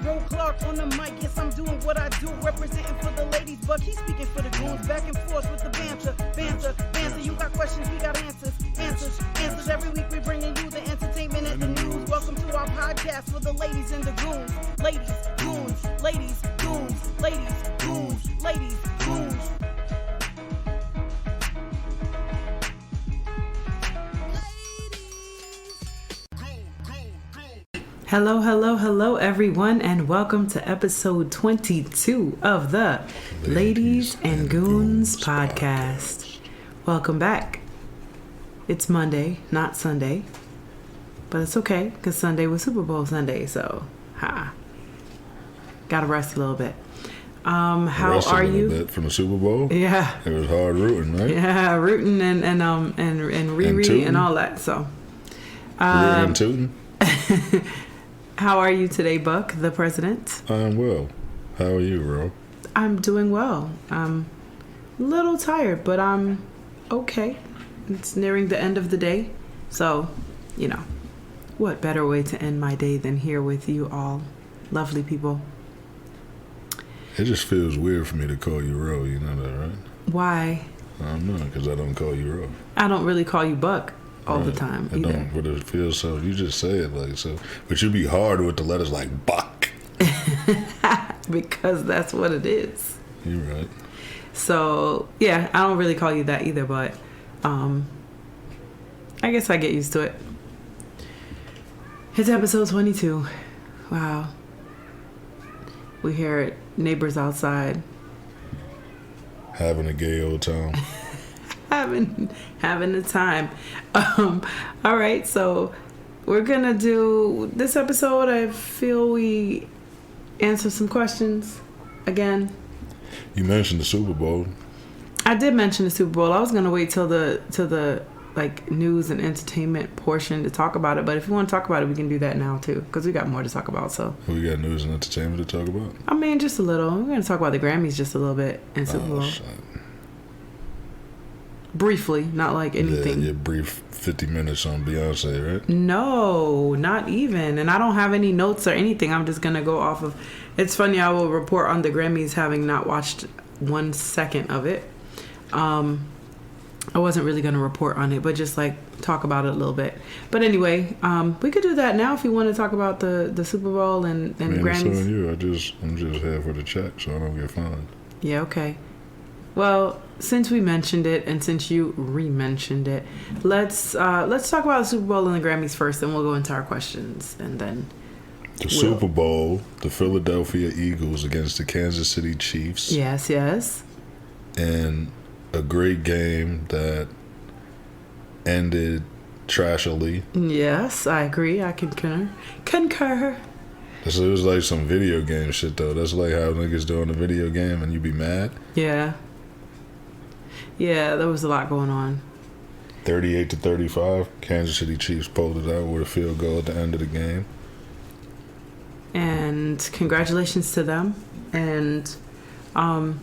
Roll Clark on the mic, yes, I'm doing what I do. Representing for the ladies, but he's speaking for the goons. Back and forth with the banter. You got questions, we got answers. Every week we bringing you the entertainment and the news. Welcome to our podcast for the ladies and the goons. Ladies, goons, ladies, goons, ladies, goons, ladies, goons. Hello, everyone, and welcome to episode 22 of the Ladies and Goons podcast. Welcome back. It's Monday, not Sunday, but it's okay because Sunday was Super Bowl Sunday, so gotta rest a little bit. How are you? Bit from the Super Bowl. Yeah, it was hard rooting, right? Yeah, rooting and Riri and all that. So, rooting and tooting. How are you today, Buck, the president? I'm well. How are you, Ro? I'm doing well. I'm a little tired, but I'm okay. It's nearing the end of the day. So, what better way to end my day than here with you all lovely people? It just feels weird for me to call you Ro, you know that, right? Why? I don't know, because I don't call you Ro. I don't really call you Buck all the time either. Don't, but it feels so. You just say it like so. But you be hard with the letters like Buck. Because that's what it is. You're right. So, yeah, I don't really call you that either, but I guess I get used to it. It's episode 22. Wow. We hear neighbors outside. Having a gay old time. having a time. All right, so we're gonna do this episode. I feel we answer some questions again. You mentioned the Super Bowl. I did mention the Super Bowl. I was gonna wait till the like news and entertainment portion to talk about it, but if you want to talk about it, we can do that now too, because we got more to talk about. So we got news and entertainment to talk about. I mean, just a little. We're gonna talk about the Grammys just a little bit and Super Bowl. Shit. Briefly, not like anything. Yeah, your brief 50 minutes on Beyonce, right? No, not even. And I don't have any notes or anything. I'm just going to go off of... It's funny, I will report on the Grammys having not watched 1 second of it. I wasn't really going to report on it, but just like talk about it a little bit. But anyway, we could do that now if you want to talk about the Super Bowl and the Grammys. So you, I'm just here for the check so I don't get fined. Yeah, okay. Well, since we mentioned it and since you re-mentioned it, let's talk about the Super Bowl and the Grammys first, and we'll go into our questions, and then Super Bowl, the Philadelphia Eagles against the Kansas City Chiefs. Yes. And a great game that ended trashily. Yes, I agree. I concur. So it was like some video game shit, though. That's like how niggas doing a video game and you be mad. Yeah, there was a lot going on. 38-35, Kansas City Chiefs pulled it out with a field goal at the end of the game. And congratulations to them. And I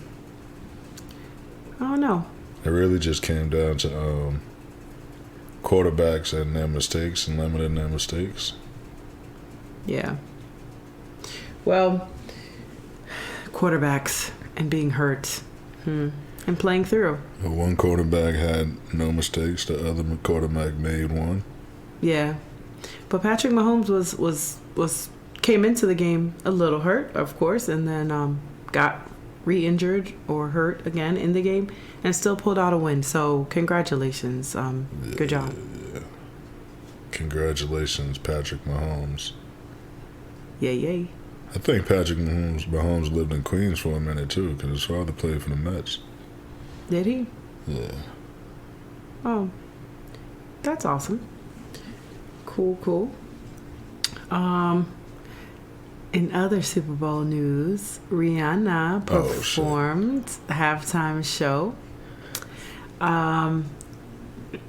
don't know. It really just came down to quarterbacks and their mistakes and limiting their mistakes. Yeah. Well, quarterbacks and being hurt. And playing through. One quarterback had no mistakes. The other quarterback made one. Yeah, but Patrick Mahomes was came into the game a little hurt, of course, and then got re-injured or hurt again in the game, and still pulled out a win. So congratulations, good job. Yeah. Congratulations, Patrick Mahomes. Yay. I think Patrick Mahomes lived in Queens for a minute too, because his father played for the Mets. Did he? Yeah. Oh, that's awesome. Cool. In other Super Bowl news, Rihanna performed the halftime show. And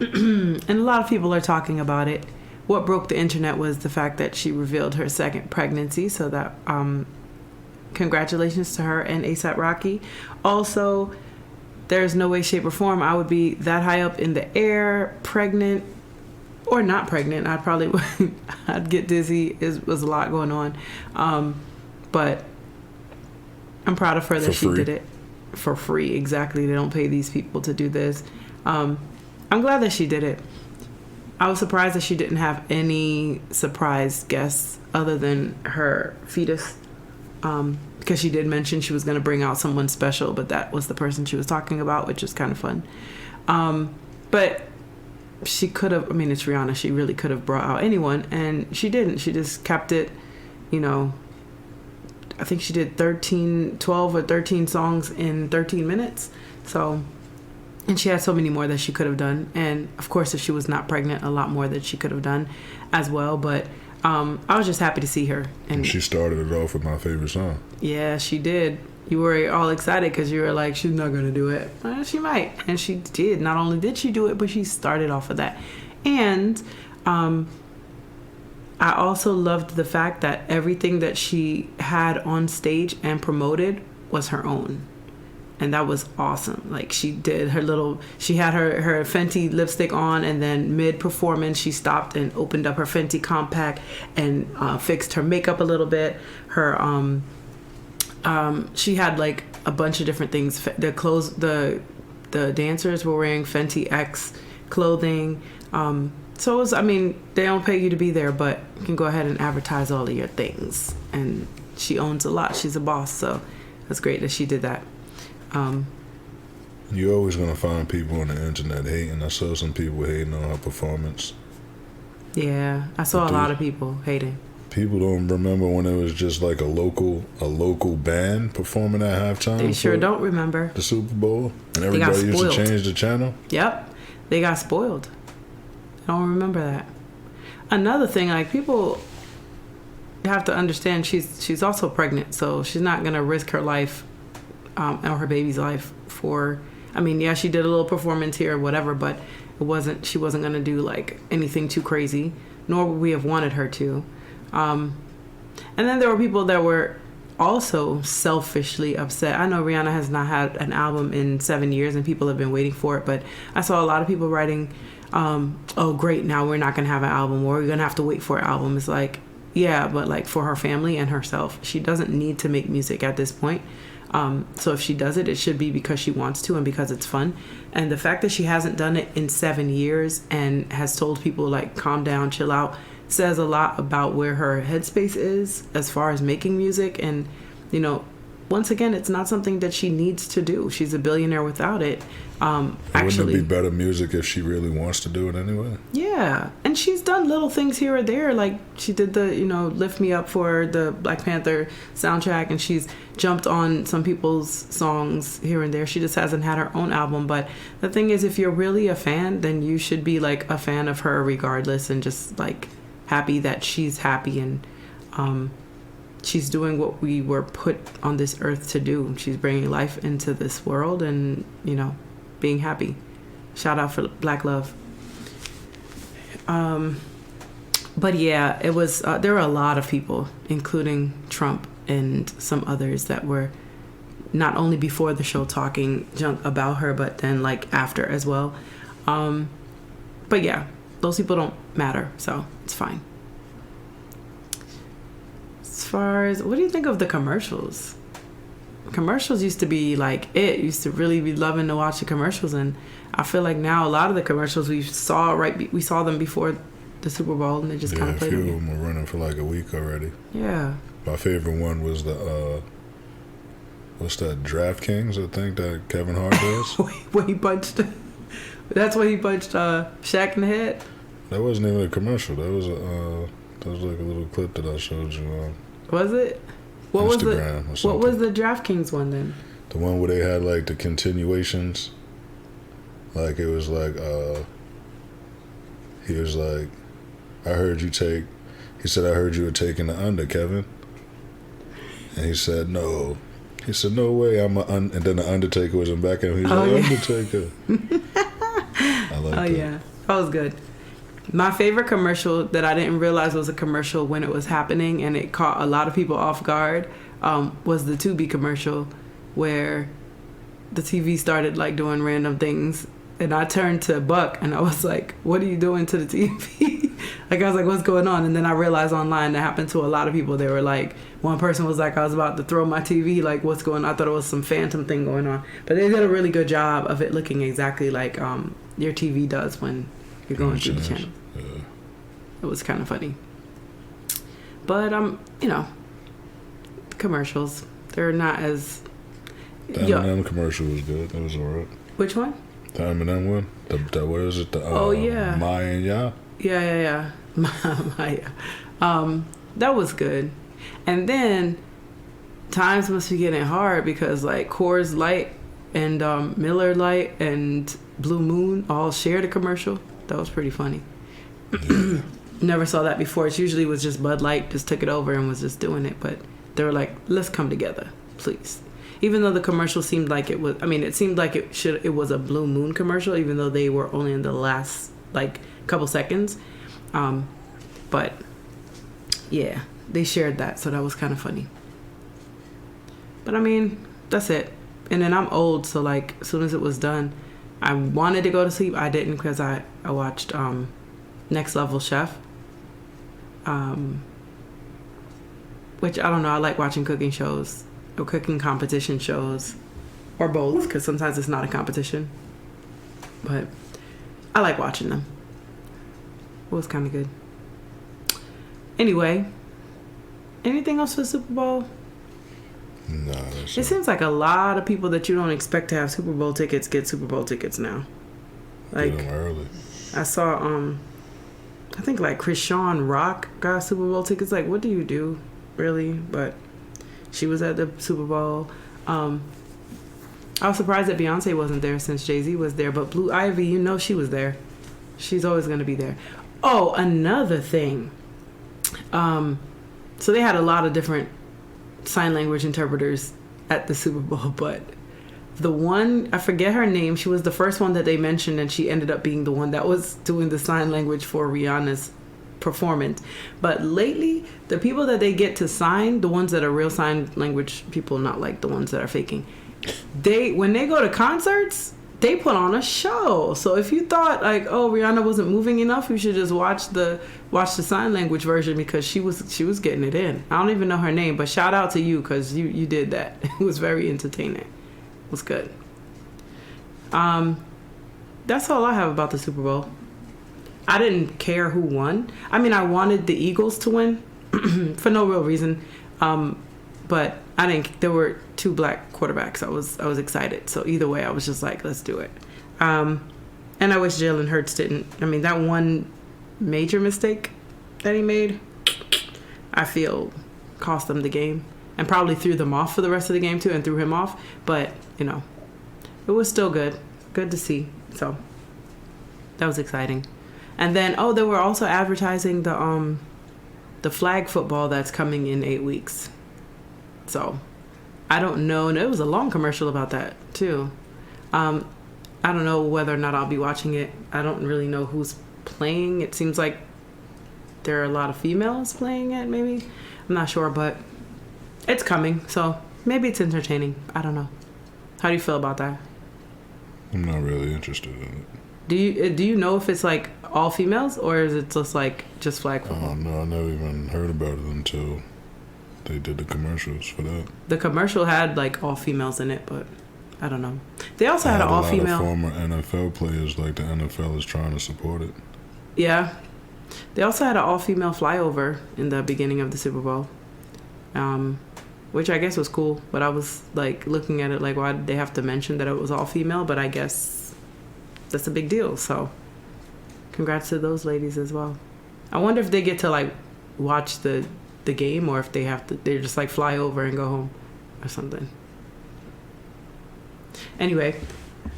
a lot of people are talking about it. What broke the internet was the fact that she revealed her second pregnancy, so that congratulations to her and A$AP Rocky. Also, there's no way, shape, or form I would be that high up in the air, pregnant or not pregnant. I'd get dizzy. It was a lot going on. but I'm proud of her that For she free. did it for free. Exactly. They don't pay these people to do this. I'm glad that she did it. I was surprised that she didn't have any surprise guests other than her fetus, because she did mention she was going to bring out someone special, but that was the person she was talking about, which is kind of fun. But she could have, I mean, it's Rihanna, she really could have brought out anyone, and she didn't. She just kept it, you know, I think she did 12 or 13 songs in 13 minutes. So, and she had so many more that she could have done. And of course, if she was not pregnant, a lot more that she could have done as well. But I was just happy to see her. And she started it off with my favorite song. Yeah, she did. You were all excited because you were like, she's not going to do it. Well, she might. And she did. Not only did she do it, but she started off with that. And I also loved the fact that everything that she had on stage and promoted was her own. And that was awesome. Like, she did she had her Fenty lipstick on, and then mid-performance, she stopped and opened up her Fenty compact and fixed her makeup a little bit. Her, she had like a bunch of different things. The clothes, the dancers were wearing Fenty X clothing. So it was, I mean, they don't pay you to be there, but you can go ahead and advertise all of your things. And she owns a lot. She's a boss, so that's great that she did that. You're always going to find people on the internet hating. I saw some people hating on her performance. Yeah, I saw a lot of people hating. People don't remember when it was just like a local band performing at halftime. They sure don't remember. The Super Bowl. And everybody used to change the channel. Yep. They got spoiled. I don't remember that. Another thing, like, people have to understand she's also pregnant, so she's not going to risk her life or her baby's life for, I mean, yeah, she did a little performance here or whatever, but she wasn't going to do like anything too crazy, nor would we have wanted her to. And then there were people that were also selfishly upset. I know Rihanna has not had an album in 7 years and people have been waiting for it, but I saw a lot of people writing, oh great, now we're not going to have an album, or we're going to have to wait for an album. It's like, yeah, but like for her family and herself, she doesn't need to make music at this point. So if she does it, it should be because she wants to and because it's fun. And the fact that she hasn't done it in 7 years and has told people like, calm down, chill out, says a lot about where her headspace is as far as making music. And, you know, once again, it's not something that she needs to do. She's a billionaire without it. Actually, wouldn't it be better music if she really wants to do it anyway? Yeah. And she's done little things here or there. Like, she did the, you know, Lift Me Up for the Black Panther soundtrack, and she's jumped on some people's songs here and there. She just hasn't had her own album. But the thing is, if you're really a fan, then you should be like a fan of her regardless, and just like happy that she's happy, and she's doing what we were put on this earth to do. She's bringing life into this world and, you know, being happy. Shout out for Black love. But yeah, it was, there were a lot of people, including Trump and some others, that were not only before the show talking junk about her, but then like after as well. But yeah, those people don't matter, so it's fine. As far as, what do you think of the commercials? Commercials used to be like it. Used to really be loving to watch the commercials, and I feel like now a lot of the commercials we saw them before the Super Bowl, and they just kind of played them. them. A few of them are running for like a week already. Yeah. My favorite one was the what's that, DraftKings, I think, that Kevin Hart does. When he punched, that's when he punched Shaq in the head. That wasn't even a commercial. That was like a little clip that I showed you on. Was it? What Instagram was what was the DraftKings one then? The one where they had like the continuations. Like it was like he was like, I heard you were taking the under, Kevin. And he said no. He said, no way, and then the Undertaker was in back of him. He's like, yeah. Undertaker. I like that. Yeah, that was good. My favorite commercial that I didn't realize was a commercial when it was happening, and it caught a lot of people off guard, was the Tubi commercial, where the TV started like doing random things, and I turned to Buck and I was like, what are you doing to the TV? Like, I was like, what's going on? And then I realized online that happened to a lot of people. They were like, one person was like, I was about to throw my TV. Like, what's going on? I thought it was some phantom thing going on. But they did a really good job of it looking exactly like your TV does when you're going through the channel. Yeah. It was kind of funny. But, commercials, they're not as... The Eminem commercial was good. That was alright. Which one? The Eminem one? The what is it? The yeah. Maya and Ya? Yeah. Maya. That was good. And then times must be getting hard because like Coors Light and Miller Lite and Blue Moon all shared a commercial. That was pretty funny. Yeah. Never saw that before. It usually was just Bud Light just took it over and was just doing it. But they were like, let's come together, please. Even though the commercial seemed like it was, it seemed like it was a Blue Moon commercial, even though they were only in the last like couple seconds. But yeah, they shared that, so that was kind of funny. But that's it. And then I'm old, so like as soon as it was done, I wanted to go to sleep. I didn't because I watched Next Level Chef. Which I don't know. I like watching cooking shows. Or cooking competition shows, or both, because sometimes it's not a competition. But I like watching them. It was kind of good. Anyway, anything else for the Super Bowl? No, it seems like a lot of people that you don't expect to have Super Bowl tickets get Super Bowl tickets now. Like, get them early. I saw, I think like Krishan Rock got Super Bowl tickets. Like, what do you do, really? But she was at the Super Bowl. I was surprised that Beyonce wasn't there since Jay-Z was there. But Blue Ivy, she was there. She's always going to be there. Oh, another thing. So they had a lot of different sign language interpreters at the Super Bowl. But the one, I forget her name. She was the first one that they mentioned. And she ended up being the one that was doing the sign language for Rihanna's performance. But lately, the people that they get to sign, the ones that are real sign language people, not like the ones that are faking, when they go to concerts, they put on a show. So if you thought like, oh, Rihanna wasn't moving enough, you should just watch the sign language version because she was getting it in. I don't even know her name, but shout out to you because you did that. It was very entertaining. It was good. That's all I have about the Super Bowl. I didn't care who won. I wanted the Eagles to win for no real reason. But I didn't. There were 2 black quarterbacks. I was excited. So either way, I was just like, let's do it. And I wish Jalen Hurts didn't. That one major mistake that he made, I feel cost them the game and probably threw them off for the rest of the game too and threw him off. But, it was still good. Good to see. So that was exciting. And then, they were also advertising the flag football that's coming in 8 weeks. So, I don't know. And it was a long commercial about that, too. I don't know whether or not I'll be watching it. I don't really know who's playing. It seems like there are a lot of females playing it, maybe. I'm not sure, but it's coming. So, maybe it's entertaining. I don't know. How do you feel about that? I'm not really interested in it. Do you know if it's like all females or is it just like just flag football? Oh no, I never even heard about it until they did the commercials for that. The commercial had like all females in it, but I don't know. They also had an all female. A lot of former NFL players, like the NFL is trying to support it. Yeah, they also had an all female flyover in the beginning of the Super Bowl, which I guess was cool. But I was like looking at it like, why did they have to mention that it was all female? But I guess that's a big deal. So congrats to those ladies as well. I wonder if they get to like watch the game or if they're just like fly over and go home or something. Anyway,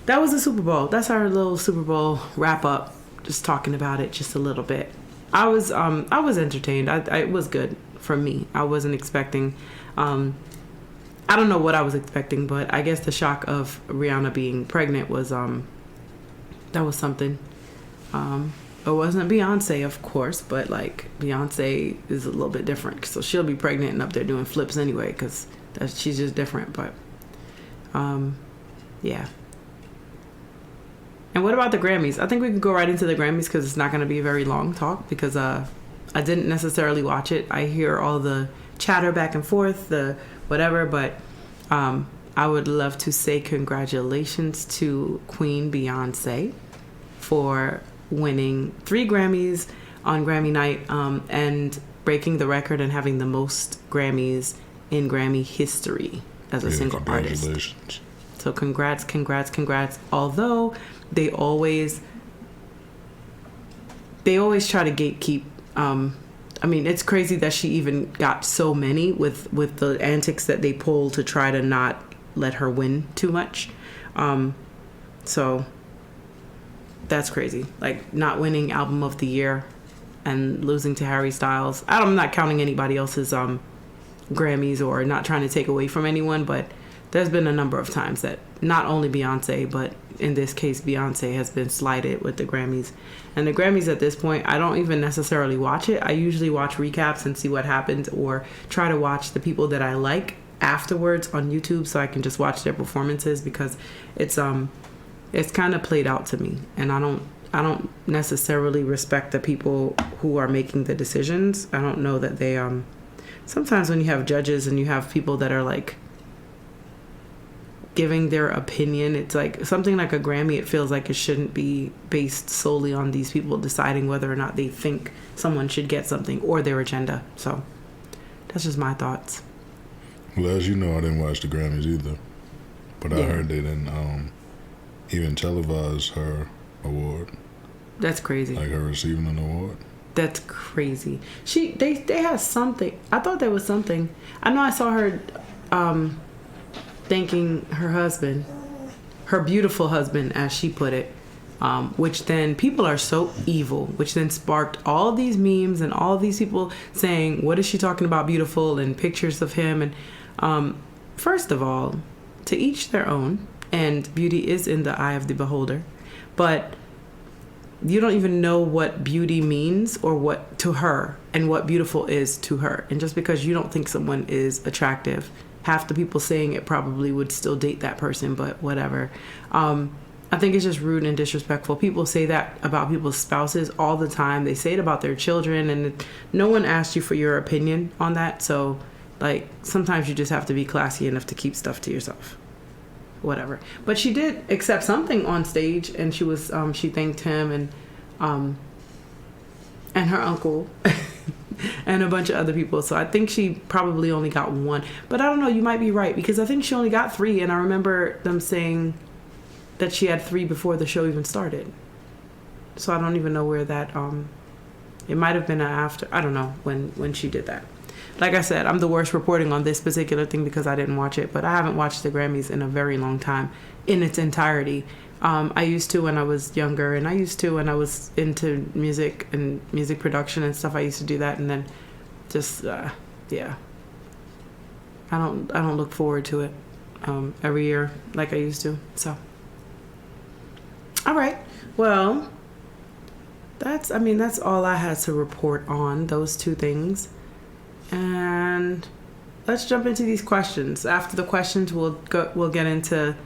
that was the Super Bowl. That's our little Super Bowl wrap up. Just talking about it just a little bit. I was entertained. It was good for me. I wasn't expecting. I don't know what I was expecting, but I guess the shock of Rihanna being pregnant was that was something. It wasn't Beyonce, of course, but like Beyonce is a little bit different, so she'll be pregnant and up there doing flips anyway, because she's just different. But yeah, And what about the Grammys? I think we can go right into the Grammys because it's not going to be a very long talk because I didn't necessarily watch it. I hear all the chatter back and forth, the whatever, but I would love to say congratulations to Queen Beyonce for winning 3 Grammys on Grammy night and breaking the record and having the most Grammys in Grammy history as a single artist. Congratulations. So congrats. Although they always try to gatekeep. I mean, it's crazy that she even got so many with the antics that they pull to try to not let her win too much. So that's crazy. Like not winning album of the year and losing to Harry Styles. I'm not counting anybody else's Grammys or not trying to take away from anyone, but there's been a number of times that not only Beyonce, but in this case, Beyonce has been slighted with the Grammys. And the Grammys at this point, I don't even necessarily watch it. I usually watch recaps and see what happened or try to watch the people that I like afterwards on YouTube so I can just watch their performances because it's kind of played out to me. And I don't necessarily respect the people who are making the decisions. I don't know that they sometimes when you have judges and you have people that are like giving their opinion, it's like something like a Grammy, it feels like it shouldn't be based solely on these people deciding whether or not they think someone should get something or their agenda. So that's just my thoughts. Well, as you know, I didn't watch the Grammys either, but I heard they didn't even televise her award. That's crazy. Like her receiving an award. That's crazy. They had something. I thought there was something. I know I saw her thanking her husband, her beautiful husband, as she put it, which then people are so evil, which then sparked all these memes and all these people saying, what is she talking about beautiful, and pictures of him. And first of all, to each their own, and beauty is in the eye of the beholder, but you don't even know what beauty means or what to her and what beautiful is to her. And just because you don't think someone is attractive, half the people saying it probably would still date that person, but whatever. I think it's just rude and disrespectful. People say that about people's spouses all the time. They say it about their children, and no one asked you for your opinion on that. So, like, sometimes you just have to be classy enough to keep stuff to yourself. Whatever. But she did accept something on stage, and she was she thanked him and her uncle and a bunch of other people. So I think she probably only got 1. But I don't know, you might be right, because I think she only got 3, and I remember them saying that she had 3 before the show even started. So I don't even know where that it might have been after, I don't know when she did that. Like I said, I'm the worst reporting on this particular thing because I didn't watch it, but I haven't watched the Grammys in a very long time in its entirety. I used to when I was younger, and I used to when I was into music and music production and stuff. I used to do that, and then just yeah, I don't look forward to it every year like I used to. So all right, well, that's all I had to report on those 2 things. And let's jump into these questions. After the questions, we'll get into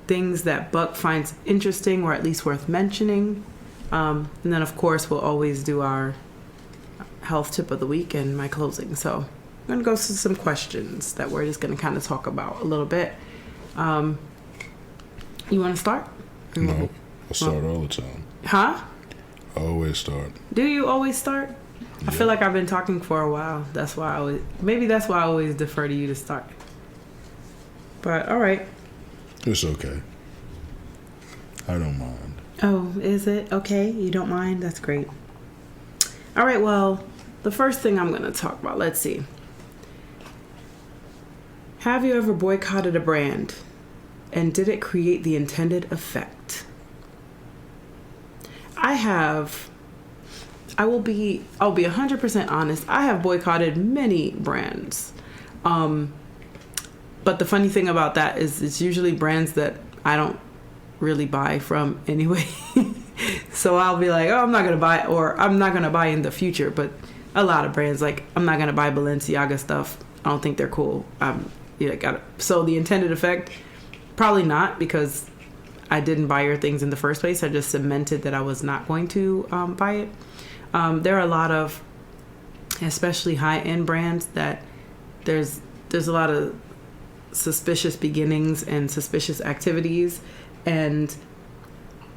things that Buck finds interesting or at least worth mentioning. And then, of course, we'll always do our health tip of the week and my closing. So I'm going to go through some questions that we're just going to kind of talk about a little bit. You want to start? No, I start all the time. Huh? I always start. Do you always start? I feel like I've been talking for a while. That's why I always defer to you to start. But all right. It's okay. I don't mind. Oh, is it? Okay, you don't mind? That's great. All right, well, the first thing I'm going to talk about, let's see. Have you ever boycotted a brand? And did it create the intended effect? I have. I'll be 100% honest. I have boycotted many brands. But the funny thing about that is it's usually brands that I don't really buy from anyway. So I'll be like, oh, I'm not going to buy, or I'm not going to buy in the future. But a lot of brands, like I'm not going to buy Balenciaga stuff. I don't think they're cool. So the intended effect, probably not, because I didn't buy your things in the first place. I just cemented that I was not going to buy it. There are a lot of, especially high-end brands, that there's a lot of suspicious beginnings and suspicious activities, and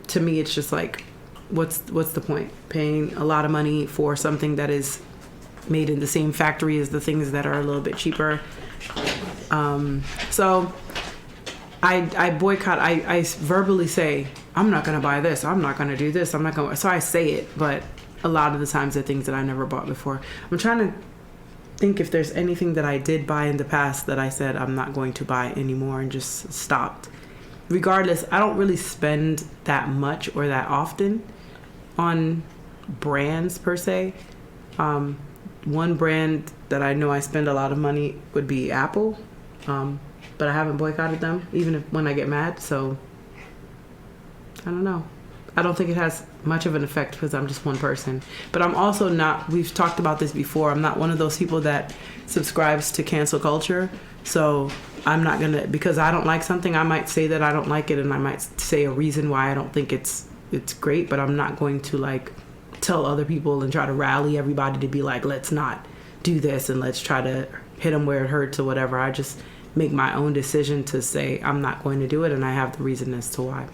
to me it's just like, what's the point paying a lot of money for something that is made in the same factory as the things that are a little bit cheaper. So I boycott. I verbally say, I'm not going to buy this, I'm not going to do this, I'm not going to, so I say it, but a lot of the times they're things that I never bought before. I'm trying to think if there's anything that I did buy in the past that I said I'm not going to buy anymore and just stopped. Regardless, I don't really spend that much or that often on brands per se. One brand that I know I spend a lot of money would be Apple, but I haven't boycotted them even when I get mad. So I don't know. I don't think it has much of an effect because I'm just one person. But I'm also not, we've talked about this before, I'm not one of those people that subscribes to cancel culture. So I'm not going to, because I don't like something, I might say that I don't like it, and I might say a reason why I don't think it's great, but I'm not going to like tell other people and try to rally everybody to be like, let's not do this and let's try to hit them where it hurts or whatever. I just make my own decision to say I'm not going to do it, and I have the reason as to why.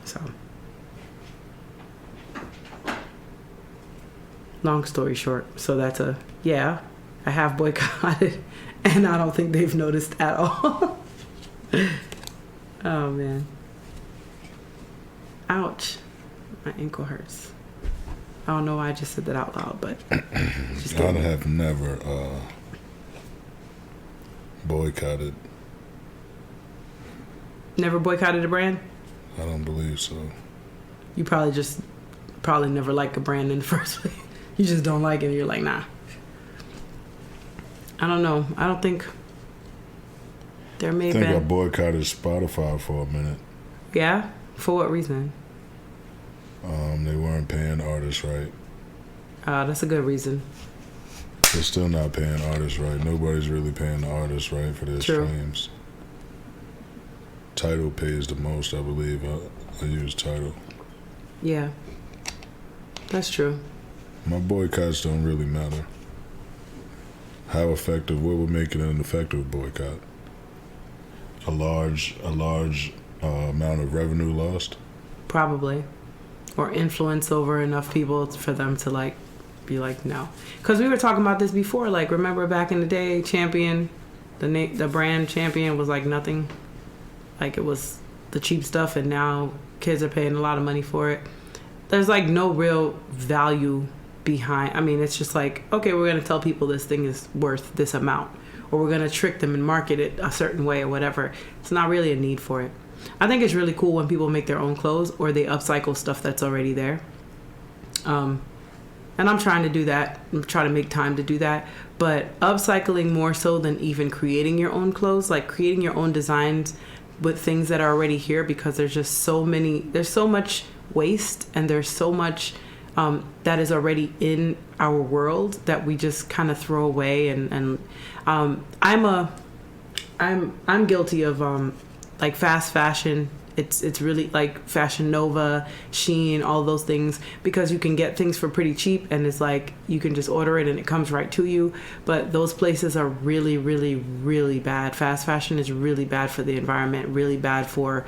So, long story short, so that's I have boycotted, and I don't think they've noticed at all. Oh man. Ouch. My ankle hurts. I don't know why I just said that out loud, but just I have never boycotted. Never boycotted a brand? I don't believe so. You probably never like a brand in the first place. You just don't like it and you're like, nah. I don't know. I don't think there may have been. I think I boycotted Spotify for a minute. Yeah? For what reason? They weren't paying artists right. That's a good reason. They're still not paying artists right. Nobody's really paying the artists right for their streams. Tidal pays the most, I believe. I use Tidal. Yeah. That's true. My boycotts don't really matter. How effective? What would make it an effective boycott? A large amount of revenue lost? Probably. Or influence over enough people for them to like be like, no. Because we were talking about this before. Like, remember back in the day, Champion, the brand Champion was like nothing. Like, it was the cheap stuff, and now kids are paying a lot of money for it. There's like no real value behind. I mean, it's just like, okay, we're going to tell people this thing is worth this amount, or we're going to trick them and market it a certain way or whatever. It's not really a need for it. I think it's really cool when people make their own clothes or they upcycle stuff that's already there. And I'm trying to do that. I'm trying to make time to do that. But upcycling more so than even creating your own clothes, like creating your own designs with things that are already here, because there's just there's so much waste, and there's so much that is already in our world that we just kind of throw away. And I'm guilty of like fast fashion. It's really like Fashion Nova, Shein, all those things, because you can get things for pretty cheap, and it's like you can just order it and it comes right to you. But those places are really, really, really bad. Fast fashion is really bad for the environment, really bad for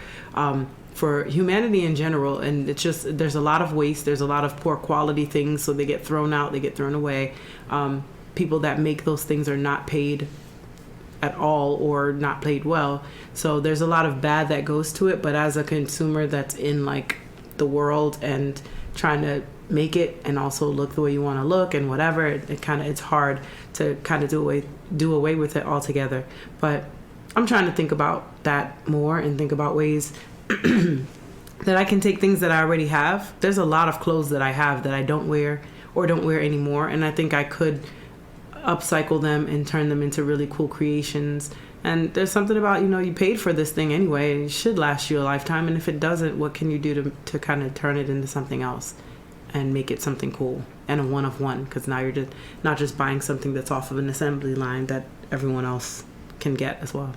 humanity in general. And it's just, there's a lot of waste, there's a lot of poor quality things, so they get thrown out, they get thrown away. People that make those things are not paid at all, or not paid well. So there's a lot of bad that goes to it. But as a consumer that's in like the world and trying to make it and also look the way you want to look and whatever, it's hard to kind of do away with it altogether. But I'm trying to think about that more and think about ways that I can take things that I already have. There's a lot of clothes that I have that I don't wear or don't wear anymore, and I think I could upcycle them and turn them into really cool creations. And there's something about, you paid for this thing anyway, it should last you a lifetime, and if it doesn't, what can you do to kind of turn it into something else and make it something cool and a one of one? Because now you're just not just buying something that's off of an assembly line that everyone else can get as well.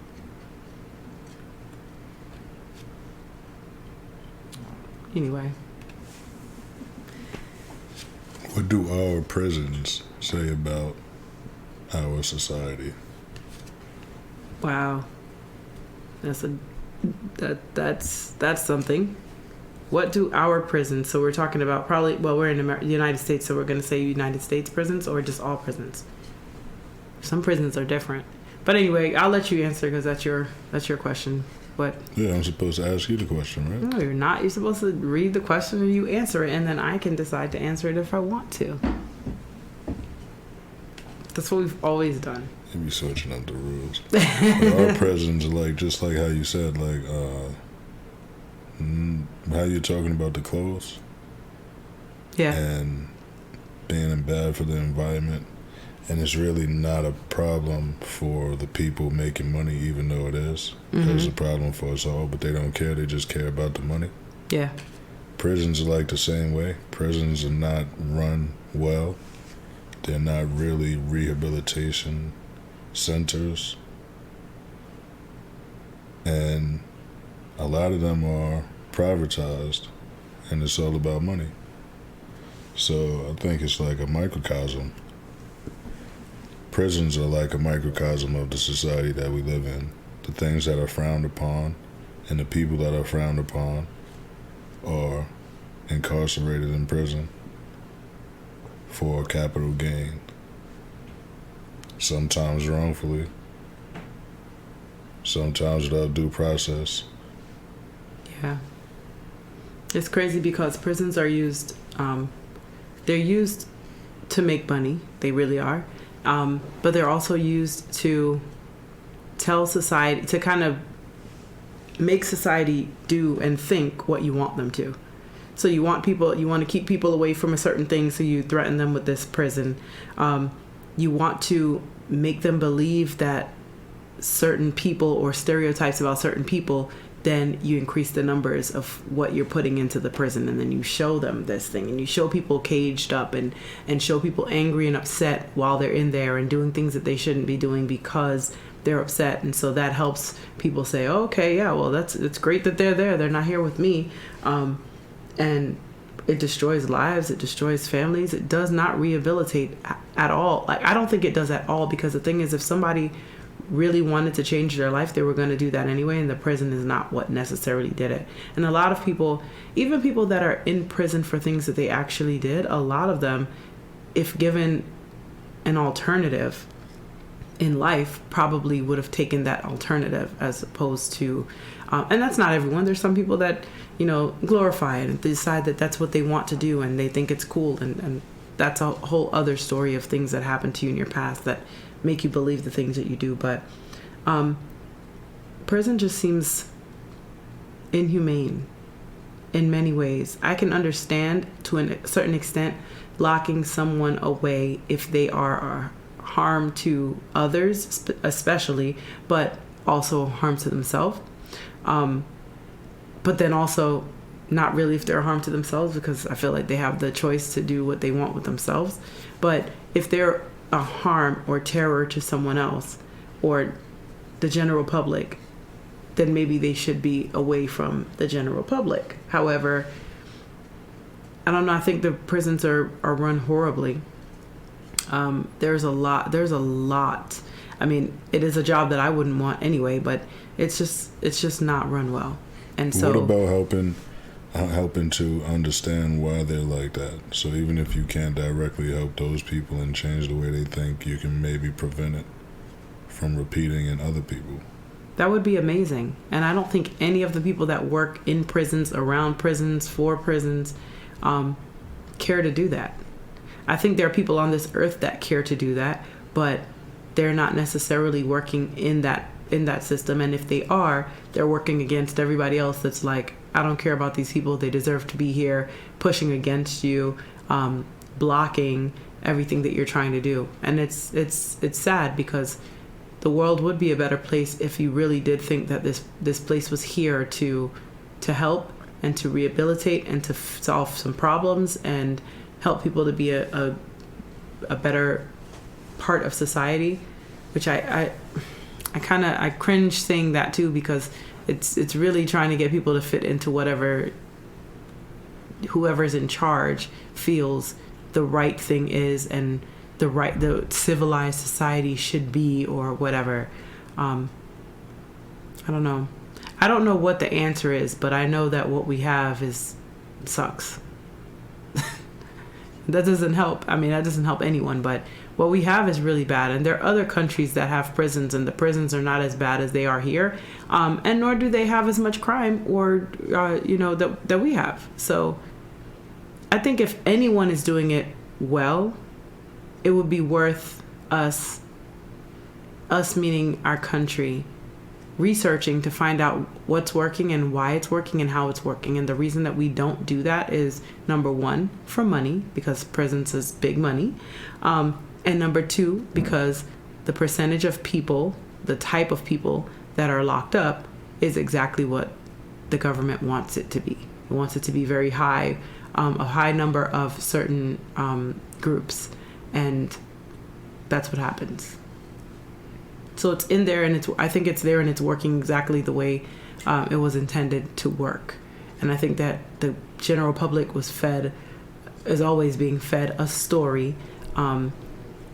anyway. What do our prisons say about our society? Wow. That's something. What do our prisons, so we're talking about probably, well, we're in the United States, so we're going to say United States prisons or just all prisons? Some prisons are different. But anyway, I'll let you answer because that's your question. What? Yeah, I'm supposed to ask you the question, right? No, you're not. You're supposed to read the question and you answer it, and then I can decide to answer it if I want to. That's what we've always done. You be switching up the rules. Our prisons are like, just like how you said, like, how you're talking about the clothes. Yeah. And being bad for the environment. And it's really not a problem for the people making money, even though it is. Mm-hmm. It's a problem for us all, but they don't care. They just care about the money. Yeah. Prisons are like the same way. Prisons are not run well. They're not really rehabilitation centers. And a lot of them are privatized, and it's all about money. So I think it's like a microcosm. Prisons are like a microcosm of the society that we live in. The things that are frowned upon and the people that are frowned upon are incarcerated in prison for capital gain. Sometimes wrongfully, sometimes without due process. Yeah. It's crazy because prisons are used, they're used to make money. They really are. But they're also used to tell society, to kind of make society do and think what you want them to. So you want to keep people away from a certain thing, so you threaten them with this prison. You want to make them believe that certain people or stereotypes about certain people, then you increase the numbers of what you're putting into the prison, and then you show them this thing, and you show people caged up and show people angry and upset while they're in there and doing things that they shouldn't be doing because they're upset. And so that helps people say, oh, okay, yeah, well, it's great that they're there. They're not here with me. And it destroys lives. It destroys families. It does not rehabilitate at all. Like, I don't think it does at all, because the thing is, if somebody really wanted to change their life, they were going to do that anyway, and the prison is not what necessarily did it. And a lot of people, even people that are in prison for things that they actually did, a lot of them, if given an alternative in life, probably would have taken that alternative as opposed to, and that's not everyone. There's some people that, glorify it and decide that that's what they want to do, and they think it's cool, and that's a whole other story of things that happened to you in your past that make you believe the things that you do. But prison just seems inhumane in many ways. I can understand to a certain extent locking someone away if they are harm to others, especially, but also harm to themselves. But then also not really if they're harm to themselves, because I feel like they have the choice to do what they want with themselves. But if they're a harm or terror to someone else or the general public, then maybe they should be away from the general public. However, I don't know. I think the prisons are run horribly. There's a lot. I mean, it is a job that I wouldn't want anyway, but it's just not run well. And so, what about helping to understand why they're like that? So even if you can't directly help those people and change the way they think, you can maybe prevent it from repeating in other people. That would be amazing. And I don't think any of the people that work in prisons, around prisons, for prisons, care to do that. I think there are people on this earth that care to do that, but they're not necessarily working in that system. And if they are, they're working against everybody else that's like, I don't care about these people, they deserve to be here, pushing against you, blocking everything that you're trying to do. And it's sad, because the world would be a better place if you really did think that this place was here to help and to rehabilitate and to solve some problems and help people to be a better part of society, which I cringe saying that too, because it's really trying to get people to fit into whatever whoever's in charge feels the right thing is and the civilized society should be, or whatever. I don't know. I don't know what the answer is, but I know that what we have sucks. That doesn't help. I mean, that doesn't help anyone, but what we have is really bad. And there are other countries that have prisons, and the prisons are not as bad as they are here. And nor do they have as much crime or, that we have. So I think if anyone is doing it well, it would be worth us meaning our country, researching to find out what's working and why it's working and how it's working. And the reason that we don't do that is, number one, for money, because prisons is big money. And number two, because the percentage of people, the type of people that are locked up is exactly what the government wants it to be. It wants it to be very high, a high number of certain groups. And that's what happens. So it's in there, and I think it's there, and it's working exactly the way it was intended to work. And I think that the general public is always being fed a story, and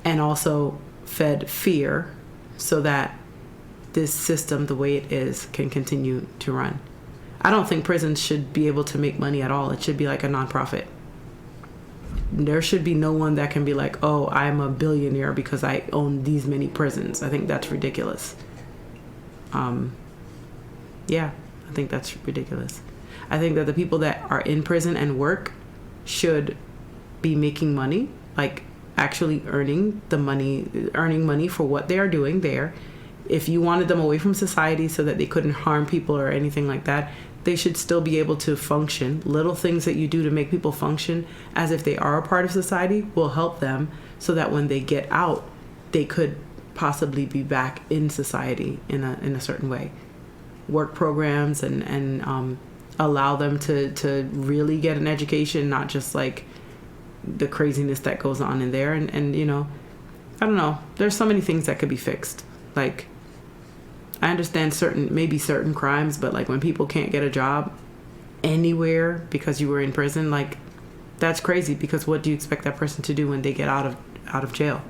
also fed fear, so that this system, the way it is, can continue to run. I don't think prisons should be able to make money at all. It should be like a nonprofit. There should be no one that can be like, oh, I'm a billionaire because I own these many prisons. I think that's ridiculous. Yeah, I think that's ridiculous. I think that the people that are in prison and work should be making money, like actually earning money for what they are doing there. If you wanted them away from society so that they couldn't harm people or anything like that, they should still be able to function. Little things that you do to make people function as if they are a part of society will help them, so that when they get out, they could possibly be back in society in a certain way. Work programs and allow them to really get an education, not just like the craziness that goes on in there. And I don't know. There's so many things that could be fixed. Like, I understand certain crimes, but like when people can't get a job anywhere because you were in prison, like that's crazy, because what do you expect that person to do when they get out of jail?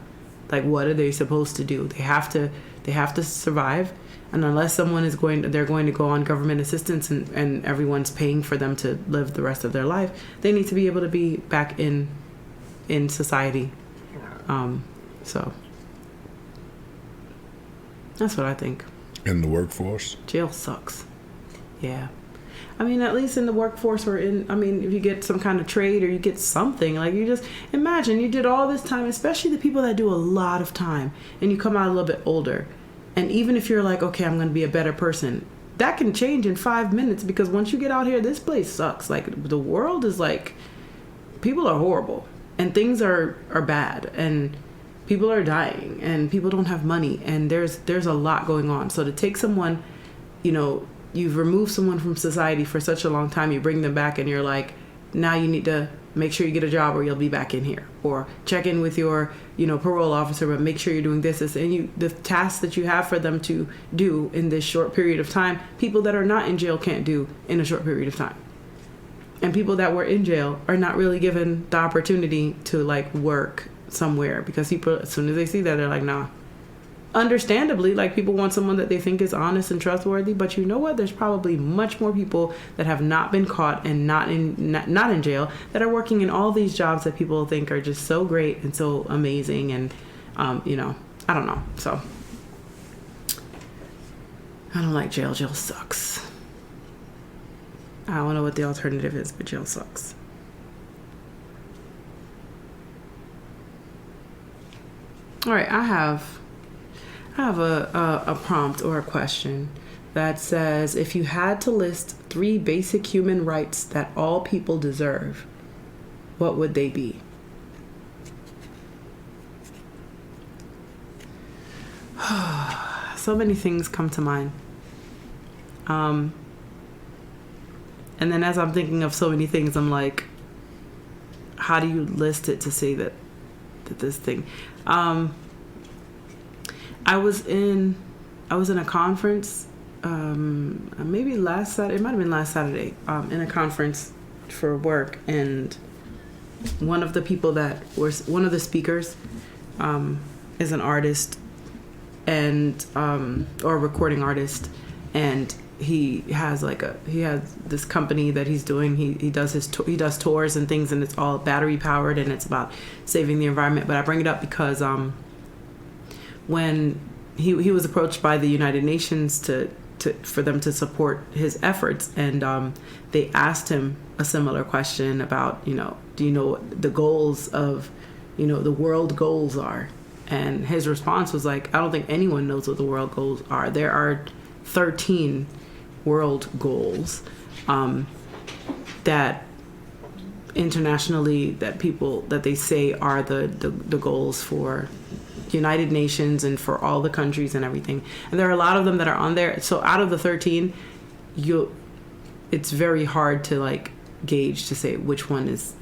Like, what are they supposed to do? They have to survive. And unless they're going to go on government assistance and everyone's paying for them to live the rest of their life, they need to be able to be back in society. So that's what I think. In the workforce? Jail sucks. Yeah. I mean, at least in the workforce if you get some kind of trade or you get something, like, you just imagine you did all this time, especially the people that do a lot of time, and you come out a little bit older. And even if you're like, okay, I'm going to be a better person, that can change in 5 minutes, because once you get out here, this place sucks. Like, the world is like, people are horrible and things are bad, and people are dying, and people don't have money, and there's a lot going on. So to take someone, you've removed someone from society for such a long time, you bring them back, and you're like, now you need to make sure you get a job or you'll be back in here, or check in with your parole officer, but make sure you're doing this, and the tasks that you have for them to do in this short period of time, people that are not in jail can't do in a short period of time. And people that were in jail are not really given the opportunity to like work somewhere, because people, as soon as they see that, they're like, nah. Understandably, like, people want someone that they think is honest and trustworthy, but you know what? There's probably much more people that have not been caught and not in jail that are working in all these jobs that people think are just so great and so amazing, and I don't know. So I don't like jail. Jail sucks. I don't know what the alternative is, but jail sucks. All right, I have a prompt or a question that says, if you had to list 3 basic human rights that all people deserve, what would they be? So many things come to mind. And then as I'm thinking of so many things, I'm like, how do you list it to say that this thing? I was in a conference, maybe last Saturday. It might have been last Saturday, in a conference for work, and one of the people that was one of the speakers is an artist and or a recording artist, and he has this company that he's doing. He does he does tours and things, and it's all battery powered, and it's about saving the environment. But I bring it up because when he was approached by the United Nations for them to support his efforts, and they asked him a similar question about, do you know what the goals of, the world goals are? And his response was like, I don't think anyone knows what the world goals are. There are 13 world goals that internationally that they say are the goals for United Nations and for all the countries and everything. And there are a lot of them that are on there. So out of the 13, it's very hard to gauge to say which one is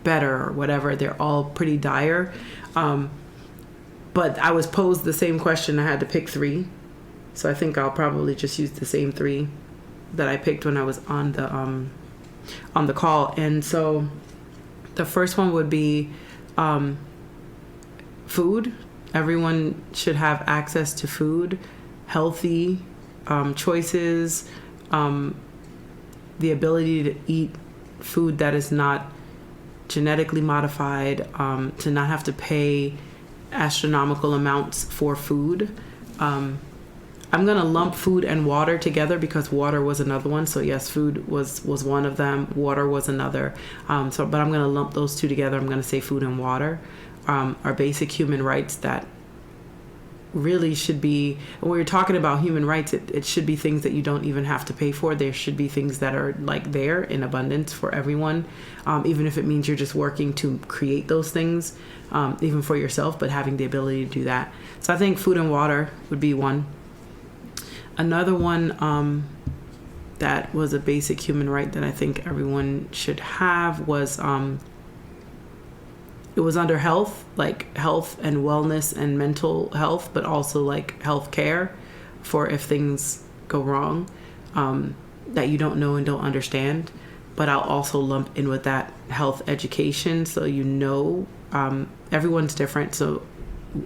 better or whatever. They're all pretty dire. But I was posed the same question. I had to pick 3. So I think I'll probably just use the same 3 that I picked when I was on the call. And so the first one would be food. Everyone should have access to food, healthy choices, the ability to eat food that is not genetically modified, to not have to pay astronomical amounts for food. I'm going to lump food and water together because water was another one. So yes, food was one of them. Water was another. But I'm going to lump those 2 together. I'm going to say food and water are basic human rights that really should be, when we're talking about human rights, it should be things that you don't even have to pay for. There should be things that are there in abundance for everyone, even if it means you're just working to create those things, even for yourself, but having the ability to do that. So I think food and water would be one. Another one that was a basic human right that I think everyone should have was it was under health, health and wellness and mental health, but also health care for if things go wrong that you don't know and don't understand. But I'll also lump in with that health education, so everyone's different. So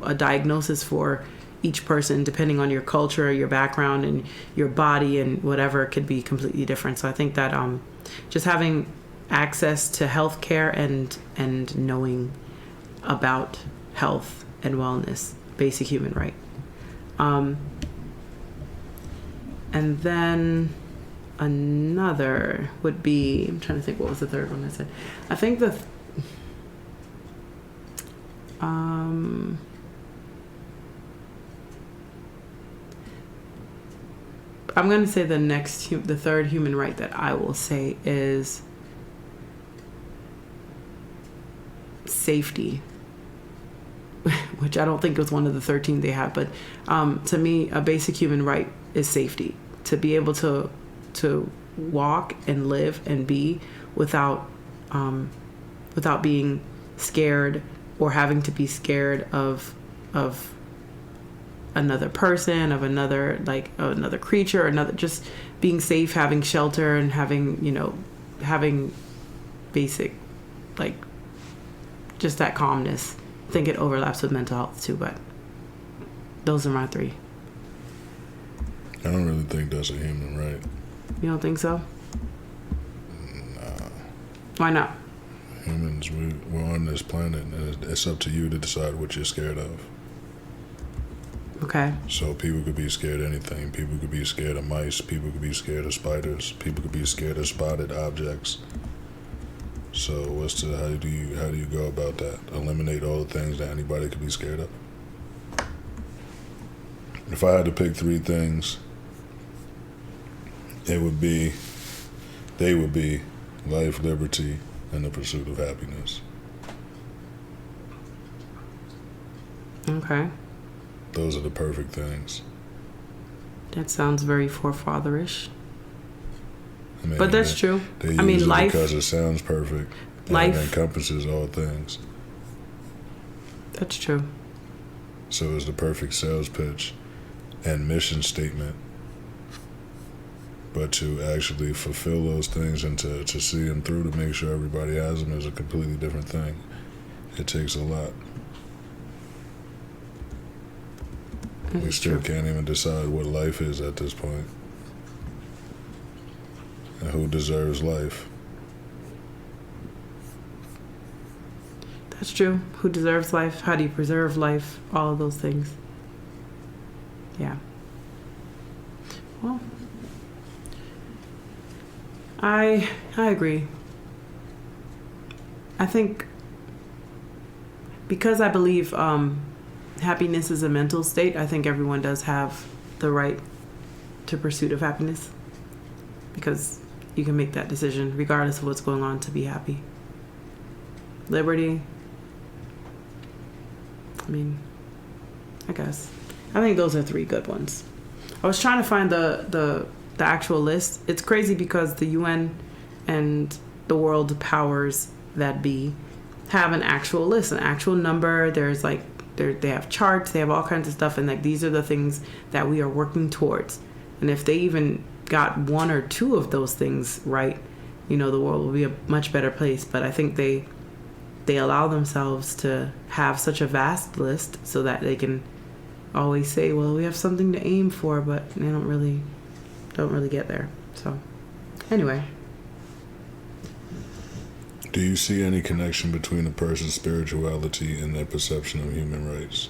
a diagnosis for each person, depending on your culture, your background, and your body and whatever, could be completely different. So I think that just having access to health care and knowing about health and wellness, basic human right. And then another would be, I'm trying to think, what was the third one I said? I think I'm going to say the third human right that I will say is safety, which I don't think was one of the 13 they have, but to me, a basic human right is safety. To be able to walk and live and be without being scared or having to be scared of another person, of another creature, just being safe, having shelter, and having basic just that calmness. I think it overlaps with mental health too, but those are my 3. I don't really think that's a human right. You don't think so? Nah. Why not? Humans, we're on this planet, and it's up to you to decide what you're scared of. Okay. So people could be scared of anything. People could be scared of mice. People could be scared of spiders. People could be scared of spotted objects. So how do you go about that? Eliminate all the things that anybody could be scared of? If I had to pick 3 things, they would be life, liberty, and the pursuit of happiness. Okay. Those are the perfect things. That sounds very forefatherish. But that's true. They use it life, because it sounds perfect. Life and it encompasses all things. That's true. So it's the perfect sales pitch and mission statement. But to actually fulfill those things and to see them through, to make sure everybody has them, is a completely different thing. It takes a lot. We still can't even decide what life is at this point. And who deserves life. That's true. Who deserves life? How do you preserve life? All of those things. Yeah. Well, I agree. I think because I believe happiness is a mental state, I think everyone does have the right to pursuit of happiness, because you can make that decision regardless of what's going on to be happy. Liberty. I mean, I guess. I think those are 3 good ones. I was trying to find the actual list. It's crazy because the UN and the world powers that be have an actual list, an actual number. There's like, they have charts, they have all kinds of stuff, and like these are the things that we are working towards. And if they even got 1 or 2 of those things right, you know, the world will be a much better place. But I think they allow themselves to have such a vast list so that they can always say, well, we have something to aim for, but they don't really get there. So anyway. Do you see any connection between a person's spirituality and their perception of human rights?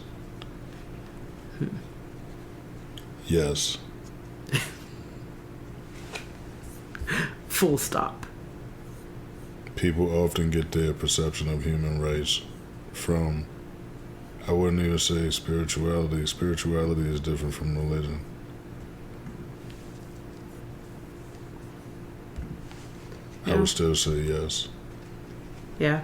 Yes. Full stop. People often get their perception of human rights from, I wouldn't even say spirituality. Spirituality is different from religion. Yeah. I would still say yes. Yeah.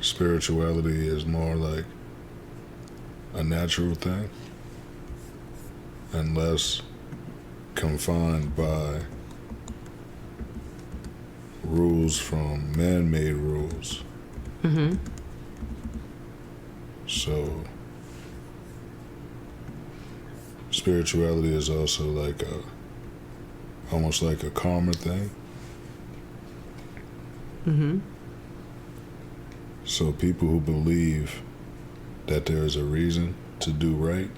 Spirituality is more like a natural thing and less confined by rules from man-made rules. Mm-hmm. So spirituality is also like almost like a karma thing. Mm-hmm. So people who believe that there is a reason to do right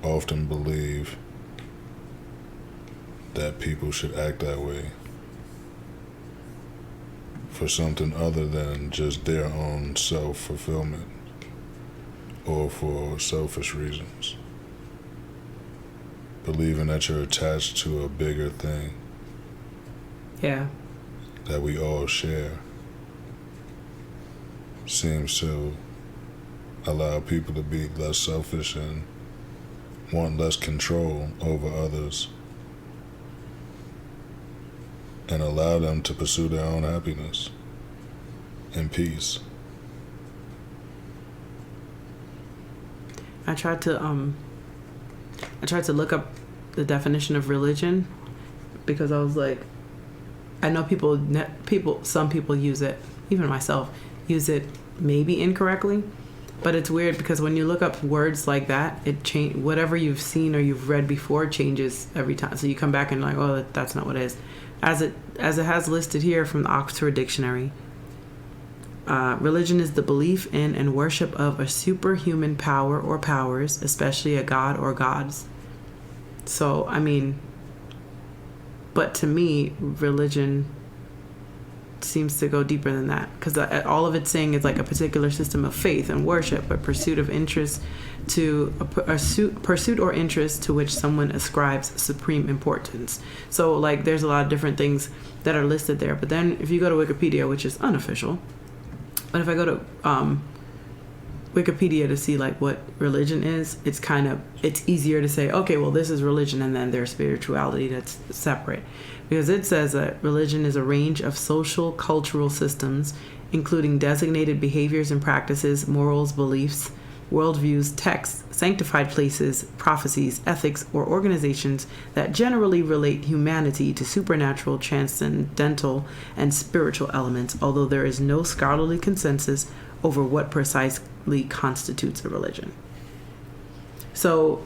often believe that people should act that way for something other than just their own self-fulfillment or for selfish reasons. Believing that you're attached to a bigger thing. Yeah. That we all share seems to allow people to be less selfish and want less control over others and allow them to pursue their own happiness and peace. I tried to look up the definition of religion because I was like, I know some people use it, even myself, use it maybe incorrectly, but it's weird because when you look up words like that, it whatever you've seen or you've read before changes every time. So you come back and like, oh, that's not what it is. As it has listed here from the Oxford Dictionary, religion is the belief in and worship of a superhuman power or powers, especially a god or gods. So, I mean, but to me, religion seems to go deeper than that, because all of it's saying is like a particular system of faith and worship, a pursuit of interest pursuit or interest to which someone ascribes supreme importance. So like there's a lot of different things that are listed there, but then if you go to Wikipedia, which is unofficial, but if I go to Wikipedia to see like what religion is, it's easier to say, okay, well, this is religion and then there's spirituality that's separate, because it says that religion is a range of social cultural systems including designated behaviors and practices, morals, beliefs, worldviews, texts, sanctified places, prophecies, ethics, or organizations that generally relate humanity to supernatural, transcendental, and spiritual elements, although there is no scholarly consensus over what precisely constitutes a religion. So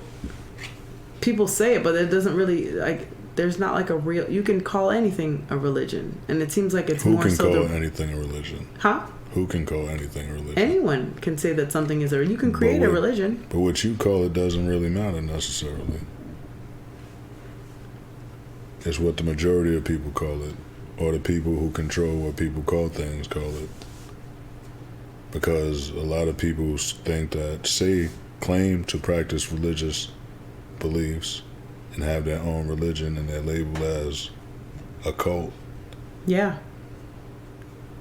people say it, but it doesn't really, like, there's not like a real, you can call anything a religion, and it seems like it's Who more can so call anything a religion? Huh? Who can call anything a religion? Anyone can say that something is a, you can create a religion. But what you call it doesn't really matter necessarily. It's what the majority of people call it, or the people who control what people call things call it. Because a lot of people think that, claim to practice religious beliefs and have their own religion, and they're labeled as a cult. Yeah,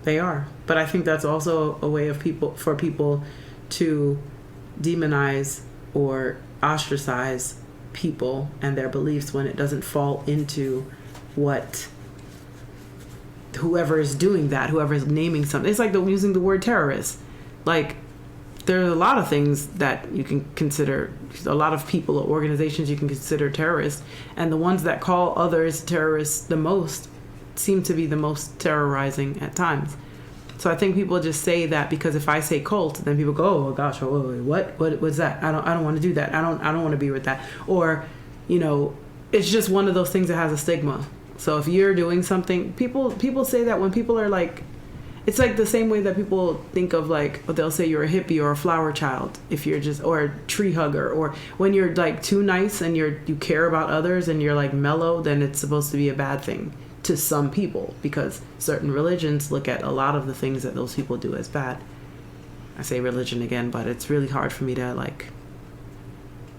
they are. But I think that's also a way of for people to demonize or ostracize people and their beliefs when it doesn't fall into what whoever is doing that, whoever is naming something. It's like using the word terrorist. Like, there are a lot of things that you can consider, a lot of people or organizations you can consider terrorists, and the ones that call others terrorists the most seem to be the most terrorizing at times. So I think people just say that because if I say cult, then people go, oh gosh, what's that? I don't want to do that. I don't want to be with that. Or, it's just one of those things that has a stigma. So if you're doing something, people say that when people are like, it's like the same way that people think of, like, they'll say you're a hippie or a flower child if you're just, or a tree hugger, or when you're like too nice and you care about others and you're like mellow, then it's supposed to be a bad thing to some people, because certain religions look at a lot of the things that those people do as bad. I say religion again, but it's really hard for me to like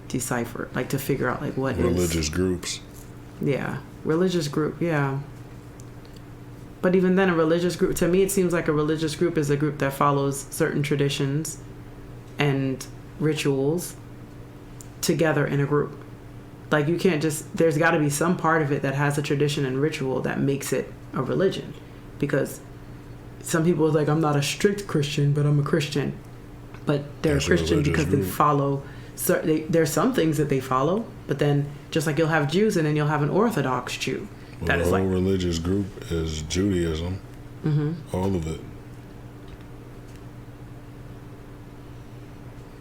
decipher, like to figure out like what religious groups. Yeah, religious group, yeah. But even then, a religious group, to me, it seems like a religious group is a group that follows certain traditions and rituals together in a group. Like, you can't just, there's got to be some part of it that has a tradition and ritual that makes it a religion. Because some people are like, I'm not a strict Christian, but I'm a Christian. But they're a Christian because they follow, there's some things that they follow, but then just like you'll have Jews and then you'll have an Orthodox Jew. Well, the whole religious group is Judaism. Mm-hmm. All of it.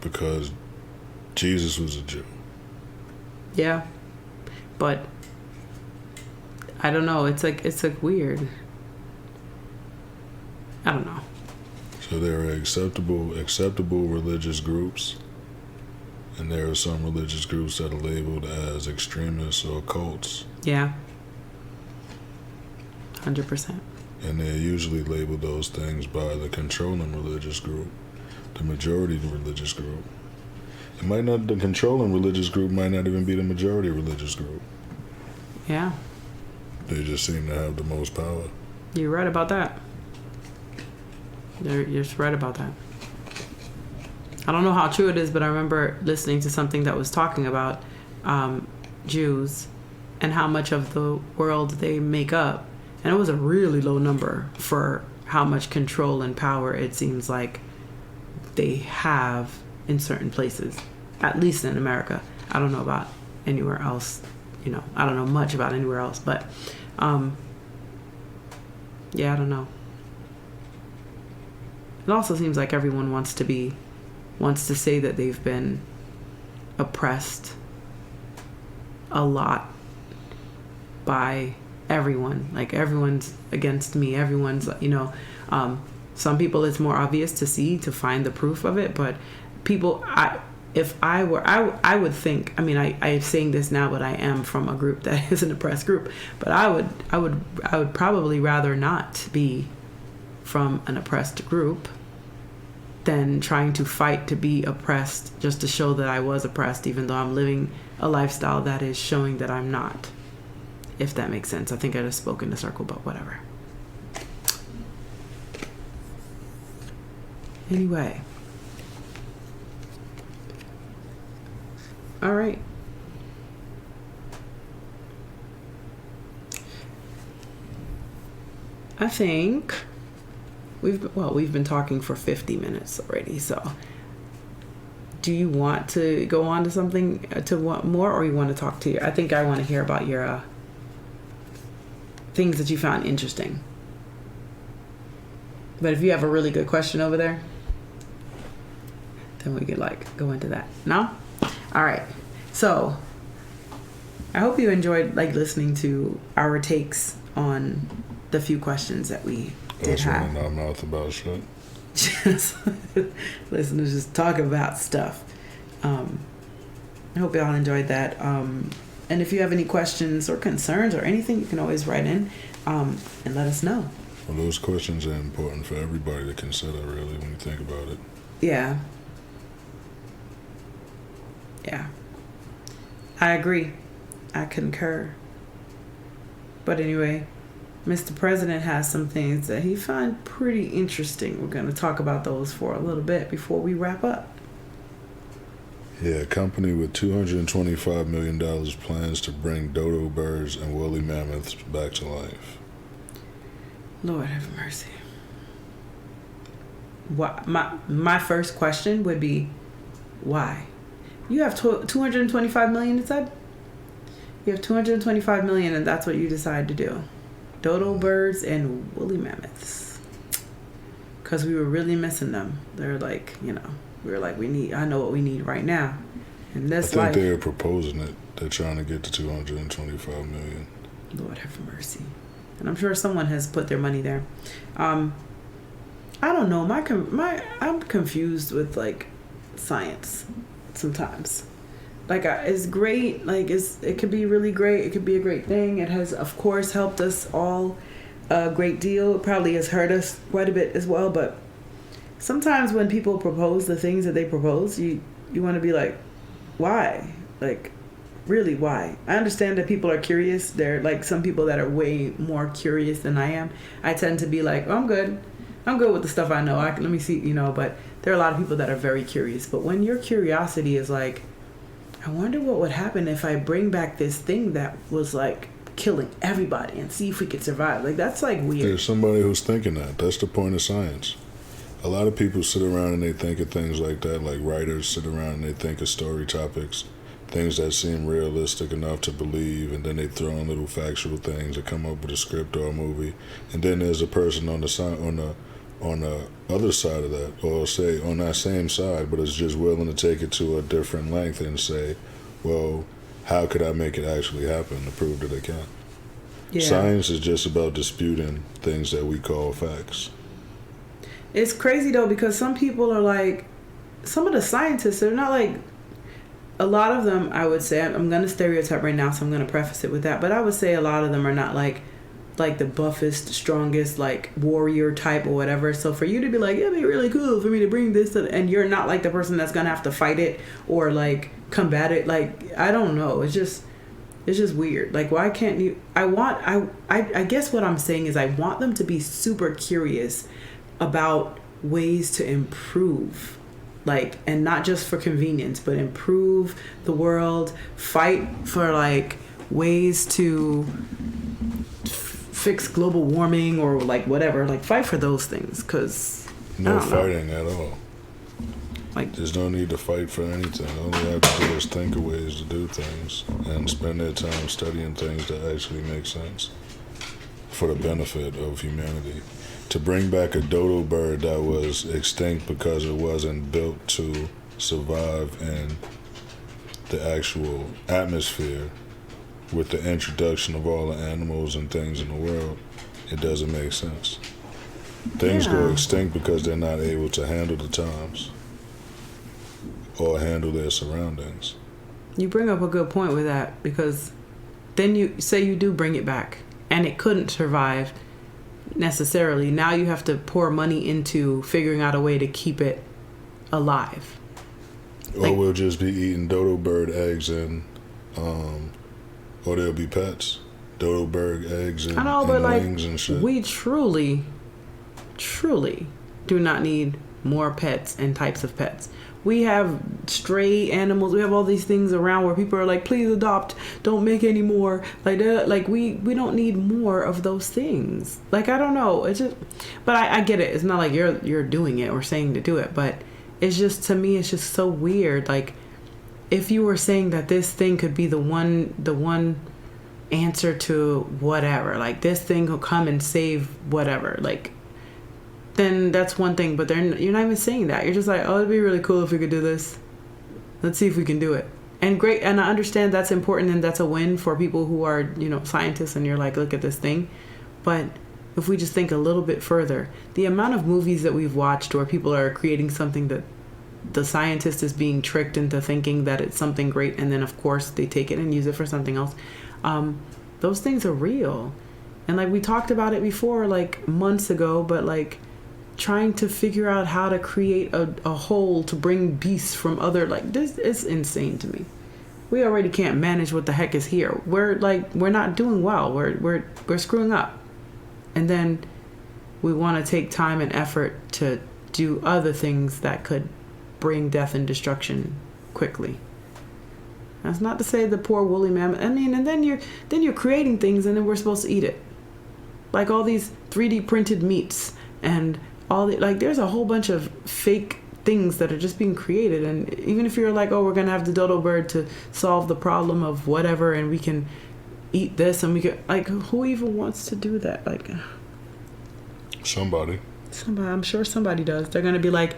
Because Jesus was a Jew. Yeah. But I don't know. It's like weird. I don't know. So there are acceptable religious groups, and there are some religious groups that are labeled as extremists or cults. Yeah. 100%. And they're usually labeled those things by the controlling religious group, the majority religious group. The controlling religious group might not even be the majority religious group. Yeah. They just seem to have the most power. You're right about that. You're just right about that. I don't know how true it is, but I remember listening to something that was talking about Jews and how much of the world they make up. And it was a really low number for how much control and power it seems like they have in certain places, at least in America. I don't know about anywhere else. I don't know much about anywhere else, but yeah, I don't know. It also seems like everyone wants to say that they've been oppressed a lot by everyone. Like, everyone's against me. Everyone's, some people it's more obvious to find the proof of it, but people, I would think, I'm saying this now, but I am from a group that is an oppressed group, but I would probably rather not be from an oppressed group than trying to fight to be oppressed just to show that I was oppressed, even though I'm living a lifestyle that is showing that I'm not. If that makes sense. I think I just spoke in a circle, but whatever. Anyway. All right. I think we've been talking for 50 minutes already, so do you want to go on to something to want more, or you want to talk to you? I think I want to hear about your things that you found interesting. But if you have a really good question over there, then we could go into that. No? All right. So I hope you enjoyed listening to our takes on the few questions that we did have. Running our mouth about shit. Just listen to just talk about stuff. I hope y'all enjoyed that. And if you have any questions or concerns or anything, you can always write in and let us know. Well, those questions are important for everybody to consider, really, when you think about it. Yeah. I agree. I concur. But anyway, Mr. President has some things that he found pretty interesting. We're going to talk about those for a little bit before we wrap up. Yeah, a company with $225 million plans to bring dodo birds and woolly mammoths back to life. Lord have mercy. My first question would be, why? You have 225 million, it said? You have 225 million and that's what you decide to do. Dodo birds and woolly mammoths. Because we were really missing them. They're we were like, I know what we need right now. And I think they're proposing it. They're trying to get to 225 million. Lord have mercy. And I'm sure someone has put their money there. I don't know. I'm confused with science sometimes. It's great. It could be really great. It could be a great thing. It has, of course, helped us all a great deal. It probably has hurt us quite a bit as well. But sometimes when people propose the things that they propose, you want to be like, why? Really, why? I understand that people are curious. There are some people that are way more curious than I am. I tend to be like, oh, I'm good with the stuff I know. Let me see, but there are a lot of people that are very curious. But when your curiosity is I wonder what would happen if I bring back this thing that was killing everybody and see if we could survive. That's weird. There's somebody who's thinking that. That's the point of science. A lot of people sit around and they think of things like that. Writers sit around and they think of story topics, things that seem realistic enough to believe, and then they throw in little factual things to come up with a script or a movie. And then there's a person on the other side of that, or say on that same side, but is just willing to take it to a different length and say, well, how could I make it actually happen to prove that it can? Yeah. Science is just about disputing things that we call facts. It's crazy though, because some people are some of the scientists, they're not a lot of them, I would say, I'm going to stereotype right now, so I'm going to preface it with that, but I would say a lot of them are not like the buffest, strongest, warrior type or whatever. So for you to be it'd be really cool for me to bring this and you're not the person that's gonna have to fight it or combat it. I don't know. It's just weird. Why can't you? I guess what I'm saying is I want them to be super curious about ways to improve, and not just for convenience, but improve the world, fight for ways to fix global warming or whatever, fight for those things, because no fighting at all. There's no need to fight for anything. All they have to do is think of ways to do things and spend their time studying things that actually make sense for the benefit of humanity. To bring back a dodo bird that was extinct because it wasn't built to survive in the actual atmosphere with the introduction of all the animals and things in the world, it doesn't make sense. Things go extinct because they're not able to handle the times or handle their surroundings. You bring up a good point with that, because then you say you do bring it back and it couldn't survive necessarily. Now you have to pour money into figuring out a way to keep it alive. Or we'll just be eating dodo bird eggs and or there'll be pets, dodo bird eggs and, wings and shit. We truly do not need more pets and types of pets. We have stray animals. We have all these things around where people are please adopt. Don't make any more. We don't need more of those things. I don't know. It's just, but I get it. It's not you're doing it or saying to do it, but it's just, to me, it's just so weird. Like, if you were saying that this thing could be the one answer to whatever, like this thing will come and save whatever, like, then that's one thing. But you're not even saying that. You're just like, oh, it'd be really cool if we could do this. Let's see if we can do it. And great, and I understand that's important and that's a win for people who are, scientists, and you're like, look at this thing. But if we just think a little bit further, the amount of movies that we've watched where people are creating something that the scientist is being tricked into thinking that it's something great, and then of course they take it and use it for something else. Those things are real. And like we talked about it before, like months ago, but like trying to figure out how to create a hole to bring beasts from other, like, this is insane to me. We already can't manage what the heck is here. We're not doing well. We're screwing up. And then we want to take time and effort to do other things that could bring death and destruction quickly. That's not to say the poor woolly mammoth. I mean, and then you're creating things, and then we're supposed to eat it. Like all these 3D printed meats and there's a whole bunch of fake things that are just being created. And even if you're like, oh, we're gonna have the dodo bird to solve the problem of whatever, and we can eat this, and we can, like, who even wants to do that? Like, somebody, I'm sure somebody does. They're gonna be like,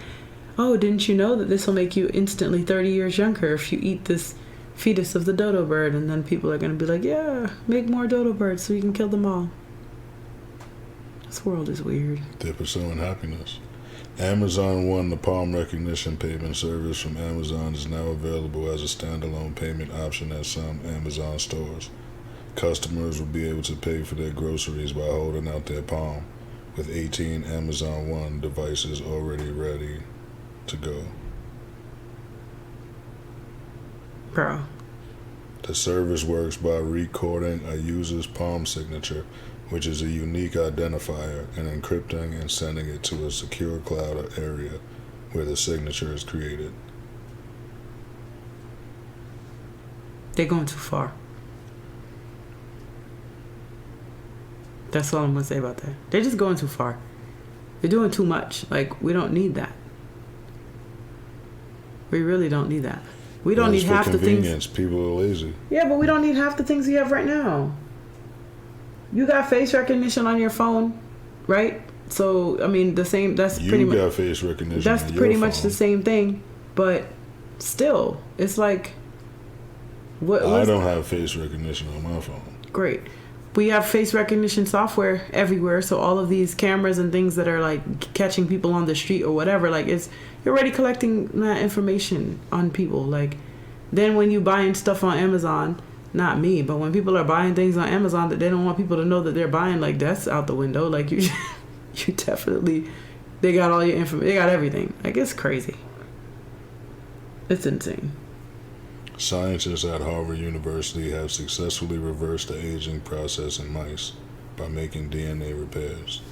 oh, didn't you know that this will make you instantly 30 years younger if you eat this fetus of the dodo bird? And then people are gonna be like, yeah, make more dodo birds so you can kill them all. This world is weird. They're pursuing happiness. Amazon One, the palm recognition payment service from Amazon, is now available as a standalone payment option at some Amazon stores. Customers will be able to pay for their groceries by holding out their palm, with 18 Amazon One devices already ready to go. Bro. The service works by recording a user's palm signature, which is a unique identifier, and encrypting and sending it to a secure cloud area where the signature is created. They're going too far. That's all I'm going to say about that. They're just going too far. They're doing too much. Like, we don't need that. We really don't need that. We don't need half the things. Convenience. People are lazy. Yeah, but we don't need half the things we have right now. You got face recognition on your phone, right? So, I mean, that's pretty much... You got face recognition That's on pretty your much phone. the same thing, but still, it's like... I don't have face recognition on my phone. Great. We have face recognition software everywhere, so all of these cameras and things that are like catching people on the street or whatever, like, you're already collecting that information on people. Like, then when you buying stuff on Amazon... Not me, but when people are buying things on Amazon that they don't want people to know that they're buying, like, that's out the window. Like, you definitely, they got all your information, they got everything. Like, it's crazy. It's insane. Scientists at Harvard University have successfully reversed the aging process in mice by making DNA repairs.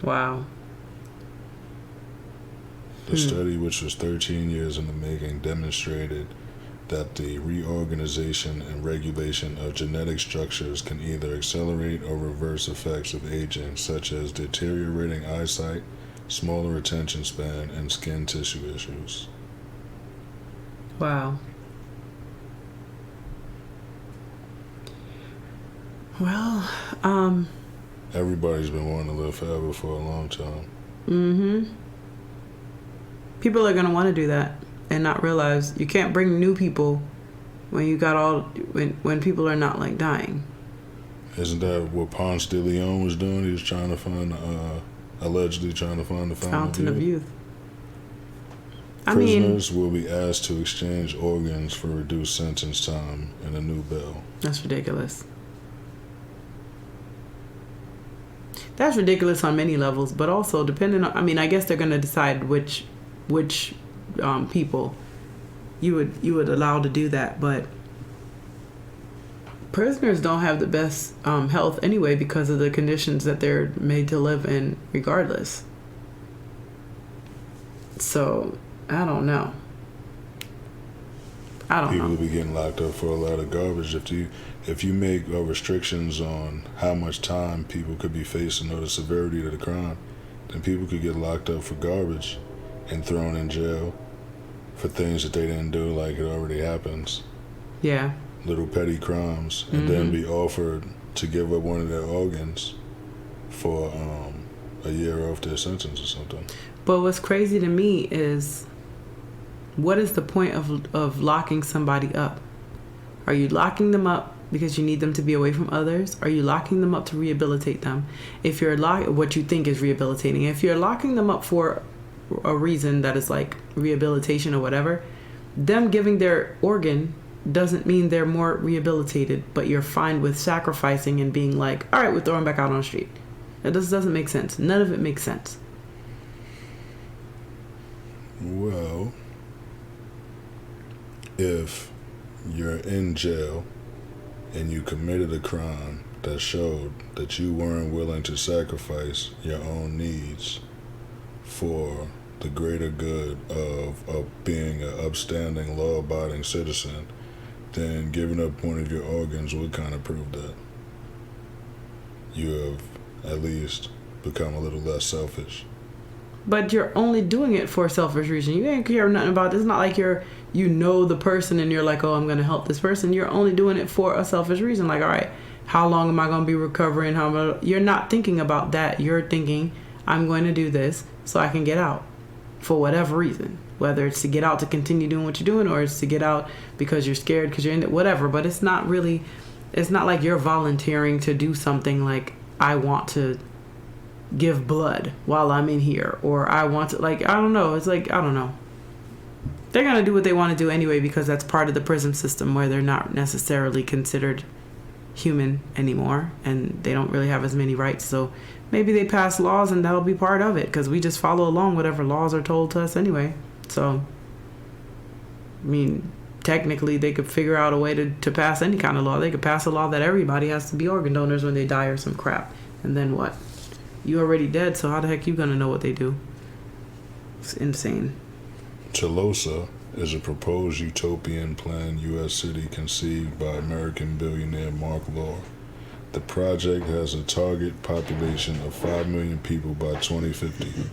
Wow. The study, which was 13 years in the making, demonstrated that the reorganization and regulation of genetic structures can either accelerate or reverse effects of aging, such as deteriorating eyesight, smaller attention span, and skin tissue issues. Wow. Well, everybody's been wanting to live forever for a long time. Mm-hmm. People are going to want to do that and not realize you can't bring new people when you got when people are not, like, dying. Isn't that what Ponce de Leon was doing? He was trying to find, allegedly trying to find the fountain of youth. Prisoners will be asked to exchange organs for reduced sentence time in a new bill. That's ridiculous. That's ridiculous on many levels, but also depending on, I guess they're going to decide which people you would allow to do that, but prisoners don't have the best health anyway because of the conditions that they're made to live in regardless. So, I don't know. People will be getting locked up for a lot of garbage. If you make restrictions on how much time people could be facing or the severity of the crime, then people could get locked up for garbage. and thrown in jail for things that they didn't do, like it already happens. Yeah. Little petty crimes, and then be offered to give up one of their organs for a year off their sentence or something. But what's crazy to me is, what is the point of locking somebody up? Are you locking them up because you need them to be away from others? Are you locking them up to rehabilitate them? If you're what you think is rehabilitating, if you're locking them up for a reason that is like rehabilitation or whatever, them giving their organ doesn't mean they're more rehabilitated, but you're fine with sacrificing and being like, all right, we're throwing back out on the street. It just doesn't make sense. None of it makes sense. Well, if you're in jail and you committed a crime that showed that you weren't willing to sacrifice your own needs for the greater good of being an upstanding, law-abiding citizen, then giving up one of your organs would kind of prove that you have at least become a little less selfish. But you're only doing it for a selfish reason. You ain't care nothing about this. It's not like you know the person and you're like, oh, I'm going to help this person. You're only doing it for a selfish reason. Like, all right, how long am I going to be recovering? You're not thinking about that. You're thinking, I'm going to do this so I can get out for whatever reason. Whether it's to get out to continue doing what you're doing, or it's to get out because you're scared because you're in it, whatever. But it's not like you're volunteering to do something like, I want to give blood while I'm in here, or I want to, like, I don't know. It's like, I don't know. They're going to do what they want to do anyway, because that's part of the prison system where they're not necessarily considered human anymore and they don't really have as many rights. So maybe they pass laws and that'll be part of it, because we just follow along whatever laws are told to us anyway. So, I mean, technically they could figure out a way to pass any kind of law. They could pass a law that everybody has to be organ donors when they die or some crap. And then what? You already dead, so how the heck you gonna know what they do? It's insane. Telosa is a proposed utopian planned U.S. city conceived by American billionaire Mark Lohr. The project has a target population of 5 million people by 2050,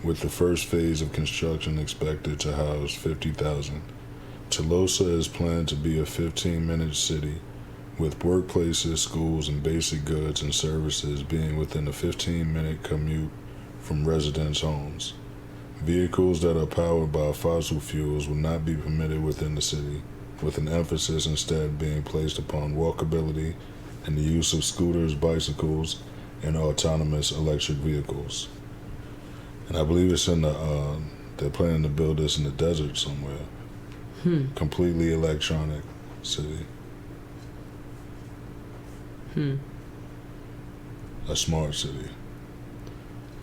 with the first phase of construction expected to house 50,000. Telosa is planned to be a 15-minute city, with workplaces, schools, and basic goods and services being within a 15-minute commute from residents' homes. Vehicles that are powered by fossil fuels will not be permitted within the city, with an emphasis instead being placed upon walkability and the use of scooters, bicycles, and autonomous electric vehicles. And I believe it's in they're planning to build this in the desert somewhere. Completely electronic city. A smart city,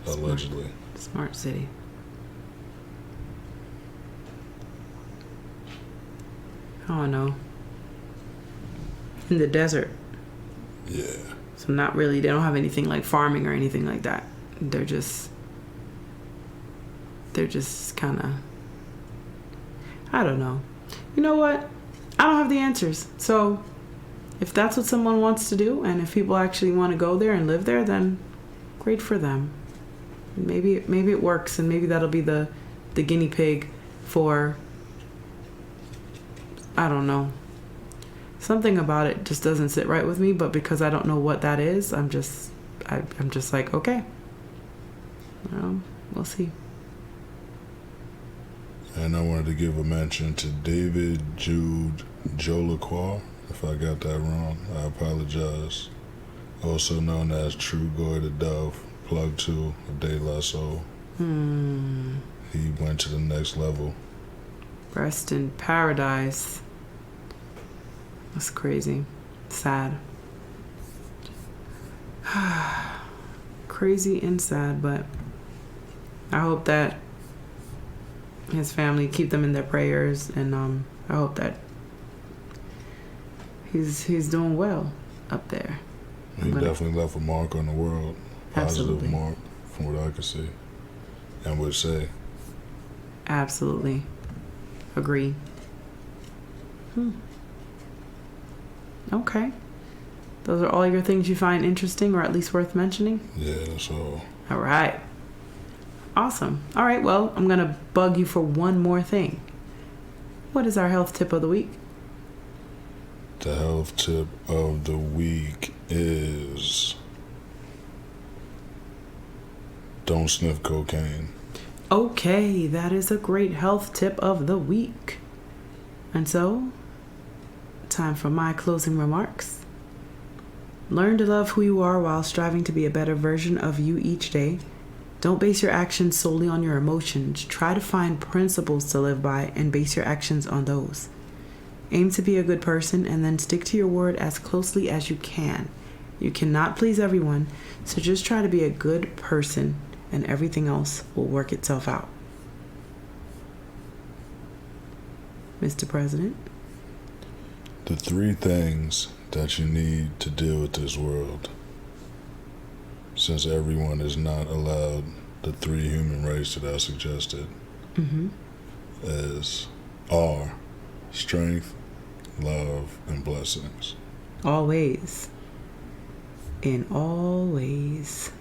allegedly. Smart city. I don't know. In the desert. Yeah. So not really, they don't have anything like farming or anything like that. They're just kind of, I don't know. You know what? I don't have the answers. So if that's what someone wants to do, and if people actually want to go there and live there, then great for them. Maybe it works, and maybe that'll be the guinea pig for, I don't know. Something about it just doesn't sit right with me, but because I don't know what that is, I'm just like, okay. We'll see. And I wanted to give a mention to David Jude Jolacqua. If I got that wrong, I apologize. Also known as True Goy the Dove, Plug 2 of De La Soul. He went to the next level. Rest in paradise. That's crazy. Sad. Crazy and sad, but I hope that his family, keep them in their prayers, and I hope that he's doing well up there. He definitely left a mark on the world. Positive Absolutely. mark, from what I could see and would say. Absolutely. Agree. Okay. Those are all your things you find interesting or at least worth mentioning? Yeah, that's all. All right. Awesome. All right, well, I'm going to bug you for one more thing. What is our health tip of the week? The health tip of the week is don't sniff cocaine. Okay, that is a great health tip of the week. And so, time for my closing remarks. Learn to love who you are while striving to be a better version of you each day. Don't base your actions solely on your emotions. Try to find principles to live by and base your actions on those. Aim to be a good person and then stick to your word as closely as you can. You cannot please everyone, so just try to be a good person and everything else will work itself out. Mr. President? The 3 things that you need to deal with this world, since everyone is not allowed the 3 human race that I suggested, are strength, love, and blessings. Always. In all ways.